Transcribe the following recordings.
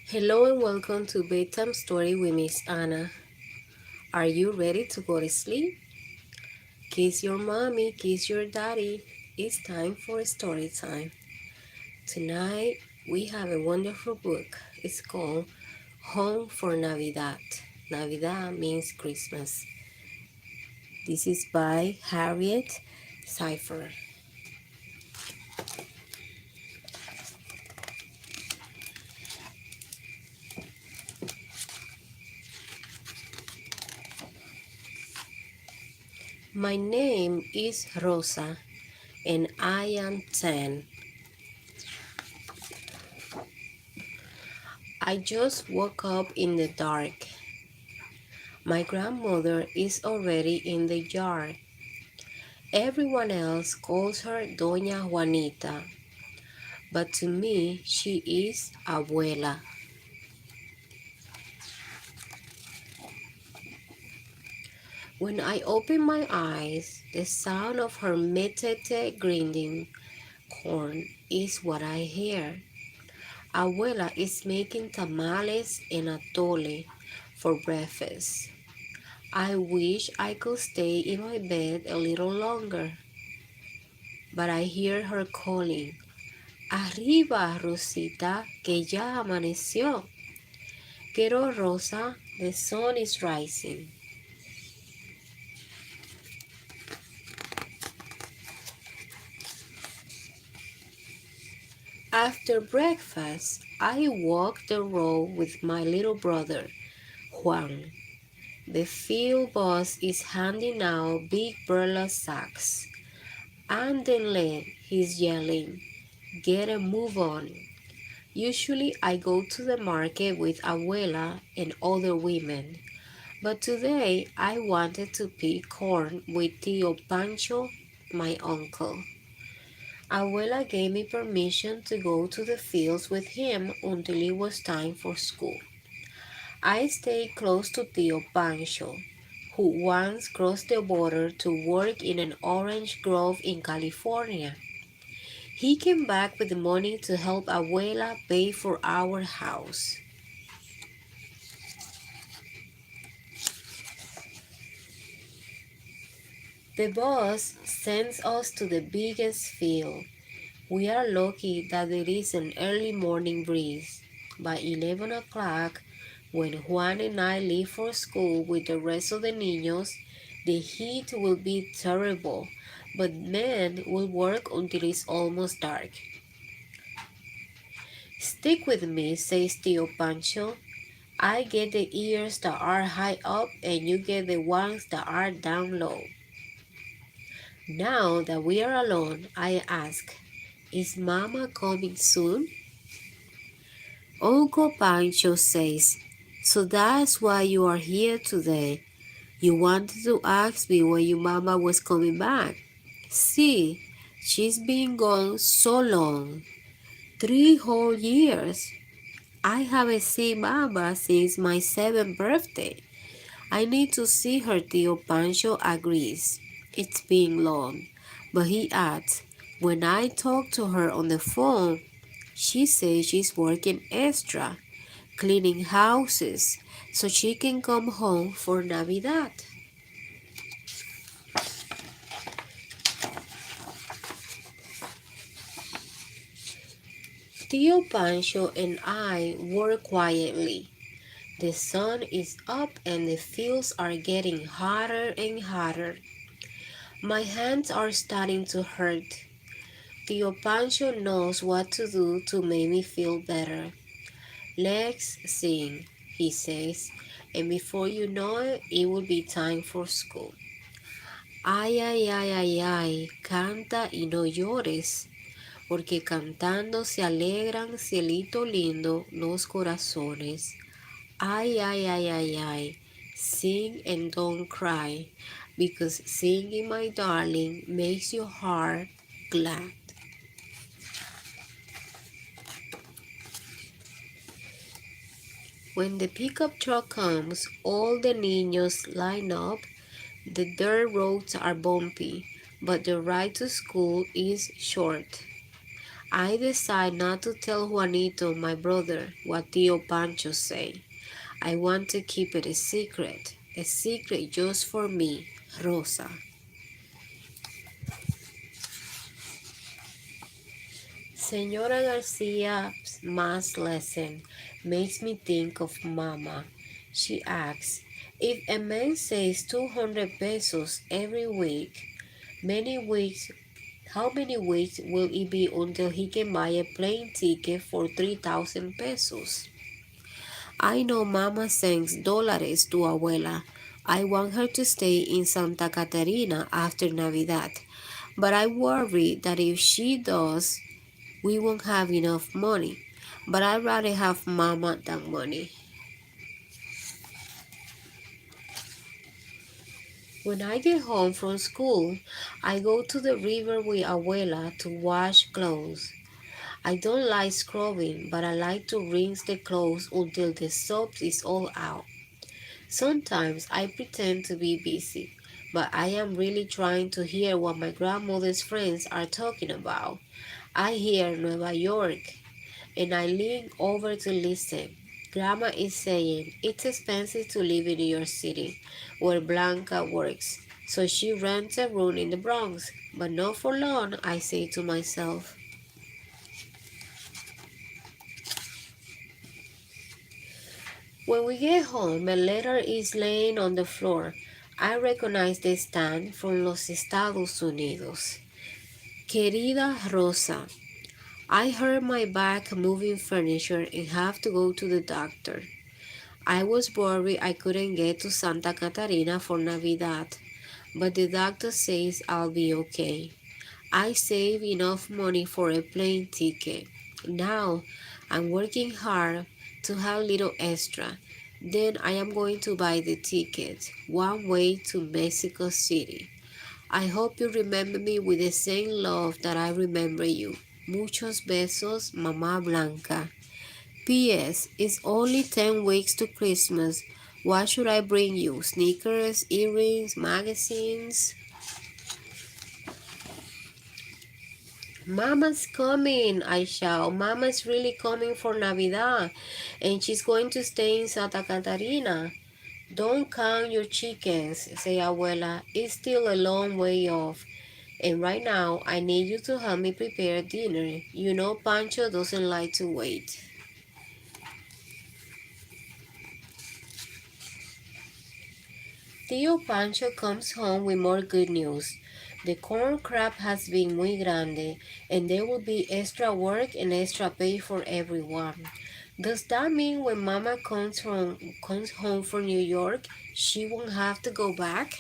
Hello and welcome to Bedtime Story with Miss Anna. Are you ready to go to sleep? Kiss your mommy, kiss your daddy. It's time for story time. Tonight we have a wonderful book. It's called Home for Navidad. Navidad means Christmas. This is by Harriet Cipher. My name is Rosa and I am 10. I just woke up in the dark. My grandmother is already in the yard. Everyone else calls her Doña Juanita, but to me she is Abuela. When I open my eyes, the sound of her metete grinding corn is what I hear. Abuela is making tamales and atole for breakfast. I wish I could stay in my bed a little longer, but I hear her calling. Arriba, Rosita, que ya amaneció. Quiero, Rosa, the sun is rising. After breakfast, I walk the road with my little brother, Juan. The field boss is handing out big burlap sacks. And then he's yelling, get a move on. Usually I go to the market with Abuela and other women. But today I wanted to pick corn with Tio Pancho, my uncle. Abuela gave me permission to go to the fields with him until it was time for school. I stayed close to Tio Pancho, who once crossed the border to work in an orange grove in California. He came back with the money to help Abuela pay for our house. The boss sends us to the biggest field. We are lucky that there is an early morning breeze. By 11 o'clock, when Juan and I leave for school with the rest of the niños, the heat will be terrible, but men will work until it's almost dark. Stick with me, says Tio Pancho. I get the ears that are high up and you get the ones that are down low. Now that we are alone, I ask, is Mama coming soon? Uncle Pancho says, so that's why you are here today. You wanted to ask me when your mama was coming back. See, she's been gone so long. 3 whole years. I haven't seen Mama since my 7th birthday. I need to see her, Tio Pancho agrees. It's been long. But he adds, when I talk to her on the phone, she says she's working extra, cleaning houses, so she can come home for Navidad. Tio Pancho and I work quietly. The sun is up and the fields are getting hotter and hotter. My hands are starting to hurt. Tio Pancho knows what to do to make me feel better. Let's sing, he says, and before you know it, it will be time for school. Ay, ay, ay, ay, ay, canta y no llores, porque cantando se alegran, cielito lindo, los corazones. Ay, ay, ay, ay, ay, sing and don't cry, because singing, my darling, makes your heart glad. When the pickup truck comes, all the niños line up. The dirt roads are bumpy, but the ride to school is short. I decide not to tell Juanito, my brother, what Tio Pancho say. I want to keep it a secret just for me, Rosa. Senora Garcia's math lesson makes me think of Mama. She asks, if a man saves 200 pesos every week, many weeks, how many weeks will it be until he can buy a plane ticket for 3,000 pesos? I know Mama sends dólares to Abuela. I want her to stay in Santa Catarina after Navidad, but I worry that if she does, we won't have enough money. But I'd rather have Mama than money. When I get home from school, I go to the river with Abuela to wash clothes. I don't like scrubbing, but I like to rinse the clothes until the soap is all out. Sometimes I pretend to be busy, but I am really trying to hear what my grandmother's friends are talking about. I hear Nueva York, and I lean over to listen. Grandma is saying it's expensive to live in New York City, where Blanca works, so she rents a room in the Bronx. But not for long, I say to myself. When we get home, a letter is laying on the floor. I recognize the stamp from los Estados Unidos. Querida Rosa, I hurt my back moving furniture and have to go to the doctor. I was worried I couldn't get to Santa Catarina for Navidad, but the doctor says I'll be okay. I saved enough money for a plane ticket. Now I'm working hard to have a little extra. Then I am going to buy the ticket, one way to Mexico City. I hope you remember me with the same love that I remember you. Muchos besos, Mamá Blanca. P.S. It's only 10 weeks to Christmas. What should I bring you? Sneakers, earrings, magazines? Mama's coming, I shout. Mama's really coming for Navidad, and she's going to stay in Santa Catarina. Don't count your chickens, say Abuela. It's still a long way off. And right now, I need you to help me prepare dinner. You know Pancho doesn't like to wait. Tio Pancho comes home with more good news. The corn crop has been muy grande, and there will be extra work and extra pay for everyone. Does that mean when Mama comes home from New York, she won't have to go back?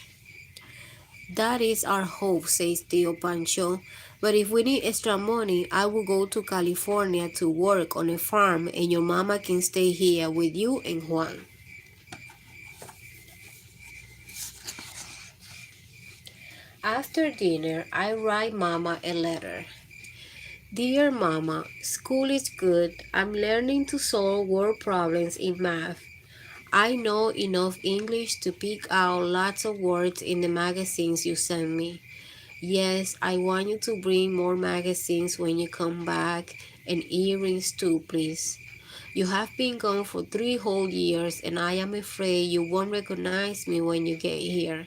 That is our hope, says Tio Pancho. But if we need extra money, I will go to California to work on a farm, and your mama can stay here with you and Juan. After dinner, I write Mama a letter. Dear Mama, school is good. I'm learning to solve word problems in math. I know enough English to pick out lots of words in the magazines you send me. Yes, I want you to bring more magazines when you come back, and earrings too, please. You have been gone for 3 whole years, and I am afraid you won't recognize me when you get here.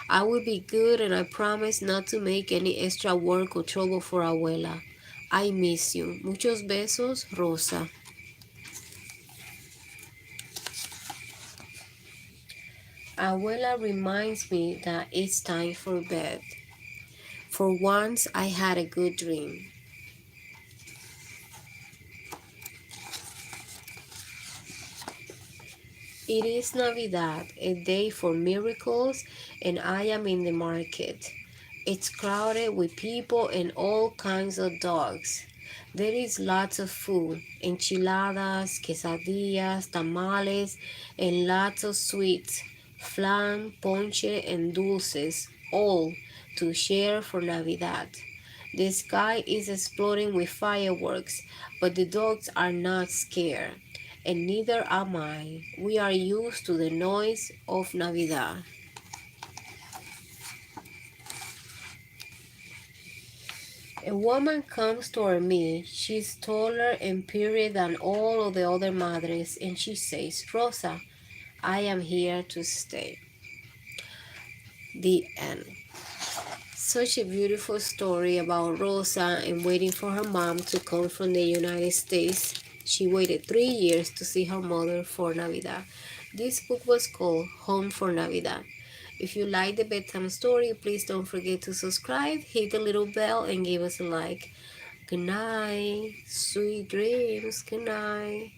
I will be good, and I promise not to make any extra work or trouble for Abuela. I miss you. Muchos besos, Rosa. Abuela reminds me that it's time for bed. For once, I had a good dream. It is Navidad, a day for miracles, and I am in the market. It's crowded with people and all kinds of dogs. There is lots of food, enchiladas, quesadillas, tamales, and lots of sweets, flan, ponche, and dulces, all to share for Navidad. The sky is exploding with fireworks, but the dogs are not scared, and neither am I. We are used to the noise of Navidad. A woman comes toward me. She's taller and purer than all of the other madres, and she says, Rosa, I am here to stay. The end. Such a beautiful story about Rosa and waiting for her mom to come from the United States. She waited 3 years to see her mother for Navidad. This book was called Home for Navidad. If you like the bedtime story, please don't forget to subscribe, hit the little bell, and give us a like. Good night. Sweet dreams. Good night.